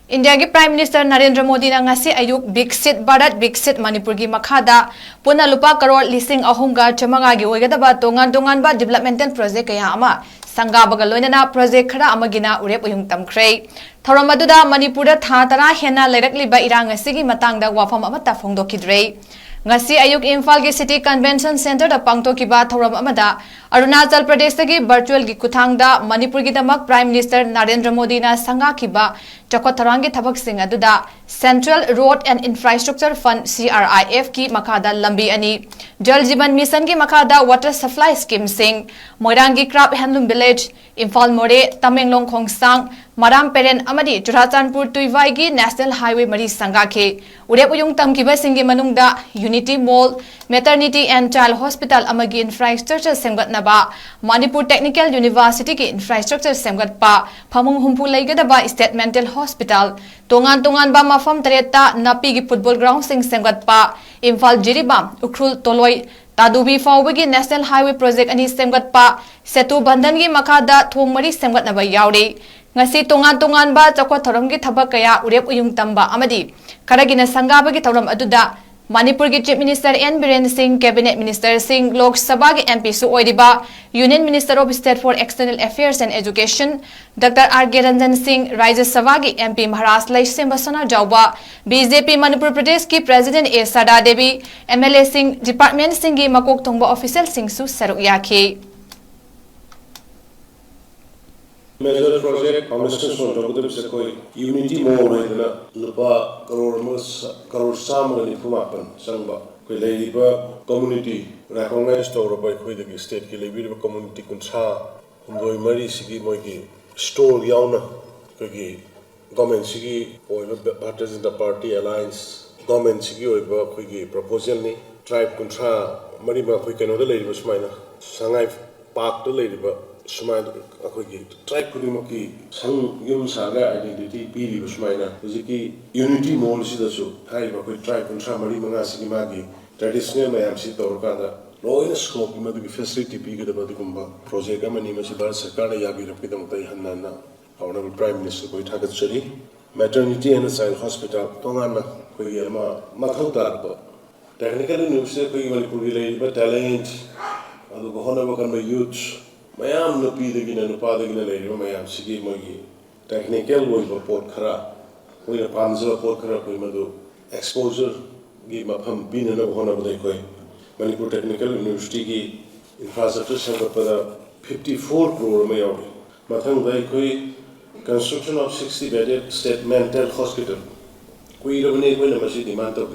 India ki Prime Minister Narendra Modi na ngasi ayuk 𝗣𝗥𝗢𝗑 Bharat 𝗣𝗥𝗢𝗑 Manipur ki makhada puna lupa crore lising ahumga chamaga gi oigadaba tongan ba developmental project kaya ama sangabaga loinana project khara amagina urep uyung tamkhre thoram aduda Manipur da tha tara hena leirakliba irang asigi matangda wafam amata phongdokidre ngasi ayuk Imphal ki City Convention Center da pangtokiba thoram amada Arunachal Pradesh ki virtual gi kuthangda Manipur gi damak Prime Minister Narendra Modi na sanga kiba Chakotharangi thabak sing aduda Central Road and Infrastructure Fund CRIF ki makada lambi ani Jal Jeevan Mission ki makada water supply scheme sing Moirangi Crab Handloom Village Imphal More Tamenglong Khongsang Maram Peren amadi Churachandpur Tuivai gi National Highway mari sanga ke urep uyung tamkiba singi manungda Unity Mall Maternity and Child Hospital amagi infrastructure semgatnaba Manipur Technical University ki infrastructure semgatpa phamung humpu leigadaba State Mental Hospital tongan ba mafam tareta napi gi football ground sing semgatpa Imphal Jiribam Ukhrul Toloi Tadubi Fawbagi National Highway Project ani semgatpa Setu Bandhan gi makada thongmari semgatnaba yauri ngasi tongan ba chakotharam gi thabak kaya urep uyung tamba amadi karagina sangabagi thoram aduda Manipur ki Chief Minister N. Biren Singh, Cabinet Minister Singh, Lok Sabha ki MP Su Oidiba, Union Minister of State for External Affairs and Education, Dr. R.K. Ranjan Singh, Rajya Sabha ki MP Maharashtra Lai Simbasana Jauba, BJP Manipur Pradesh ki President A. Sada Devi, MLA Singh, Department Singh ki Makok Tongba Official Singh Su Saruk Yaki. Major project commissions on Jogudip se koi unity mall mai dana lupa crore samga ni phumapan sangba koi leiba community recognize tawra bai khoi de state ki leibi community kunsa humdoi mari sigi moi ki store yauna koi ki government sigi oiba Bharatiya Janata Party alliance government sigi oiba khoi ki proposal ni tribe kunsa mari ma khoi keno da leiba sumaina sangai park da leiba Sumain akhoi tribe kudimaki sang yum saga identity piri sumaina hujiki unity mall sidasu hai bakoi tribe kunsa mari manga sigi magi traditional mayam si torkada loina scope madu facility pigada badugumba project amani masi bar sarkar na yabi rapidam tai hanna honorable prime minister koi thagat chari maternity and child hospital tongana koi yama mathau darba technical university koi manipur gi talent adu gohona bakan youth mayam no pidagina no padagina leiba mayam sigi mogi technical oiba pot khara oina pamza pot khara koi madu exposure gi mafam bina na hona badai koi Manipur Technical University ki infrastructure samgapada 54 crore mai yawi mathang dai koi construction of 60 bedded state mental hospital koi rabane koi na masi demand tok